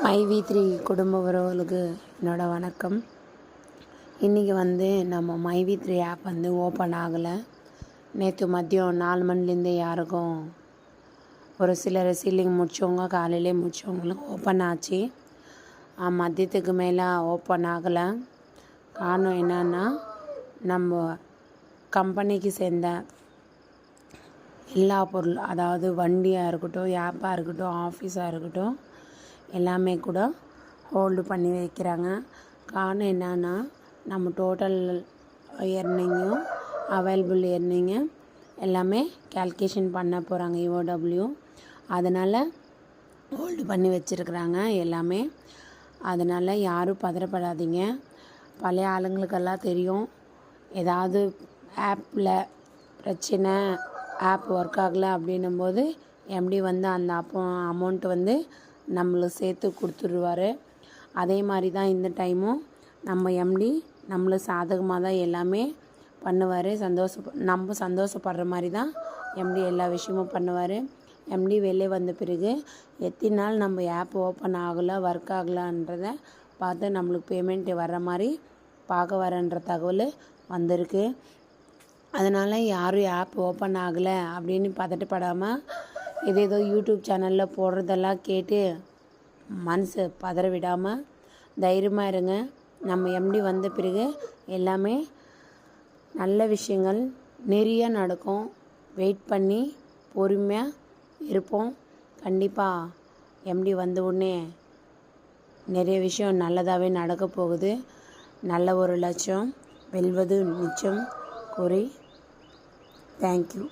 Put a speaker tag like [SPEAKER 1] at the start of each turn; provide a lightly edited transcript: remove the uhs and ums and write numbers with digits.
[SPEAKER 1] மைவி3 குடும்ப உறவுகளுக்கு என்னோடய வணக்கம். இன்றைக்கி நம்ம மைவி3 ஆப் ஓப்பன் ஆகலை. நேற்று மதியம் 4 மணிலேருந்தே யாருக்கும் ஒரு சிலர் சீலிங் முடித்தவங்க காலையிலே முடித்தவங்களுக்கு ஓப்பன் ஆச்சு. மதியத்துக்கு மேலே ஓப்பன் ஆகலை. காரணம் என்னன்னா, நம்ம கம்பெனிக்கு சேர்ந்த எல்லா பொருள், அதாவது வண்டியாக இருக்கட்டும், ஆப்பாக இருக்கட்டும், ஆஃபீஸாக இருக்கட்டும், எல்லாமே கூட ஹோல்டு பண்ணி வைக்கிறாங்க. காரணம் என்னன்னா, நம்ம டோட்டல் எர்னிங்கும் அவைலபிள் எர்னிங்கு எல்லாமே கால்குலேஷன் பண்ண போகிறாங்க EOW. அதனால் ஹோல்டு பண்ணி வச்சுருக்குறாங்க எல்லாமே. அதனால் யாரும் பதறப்படாதீங்க. பழைய ஆளுங்களுக்கெல்லாம் தெரியும், ஏதாவது ஆப்பில் பிரச்சனை, ஆப் ஒர்க் ஆகலை அப்படின்னும்போது எம்டி அந்த அமௌண்ட்டு நம்மளுக்கு சேர்த்து கொடுத்துருவார். அதே மாதிரி தான் இந்த டைமும் நம்ம எம்டி நம்மளுக்கு சாதகமாக தான் எல்லாமே பண்ணுவார். நம்ம சந்தோஷப்படுற மாதிரி தான் எம்டி எல்லா விஷயமும் பண்ணுவார். எம்டி வெளியே வந்த பிறகு எத்தனை நாள் நம்ம ஆப் ஓப்பன் ஆகலை, ஒர்க் ஆகலான்றதை பார்த்து நம்மளுக்கு பேமெண்ட் வர்ற மாதிரி பார்க்க வரன்ற தகவல் வந்திருக்கு. அதனால் யாரும் ஆப் ஓப்பன் ஆகலை அப்படின்னு பதட்டப்படாமல் ஏதேதோ யூடியூப் சேனலில் போடுறதெல்லாம் கேட்டு மனசு பதற விடாமல் தைரியமாக இருங்க. நம்ம எம்டி வந்த பிறகு எல்லாமே நல்ல விஷயங்கள் நிறைய நடக்கும். வெயிட் பண்ணி பொறுமையாக இருப்போம். கண்டிப்பாக எம்டி வந்த உடனே நிறைய விஷயம் நல்லதாகவே நடக்க போகுது. நல்ல ஒரு லட்சம் வெல்வது நிச்சயம் கூறி தேங்க்யூ.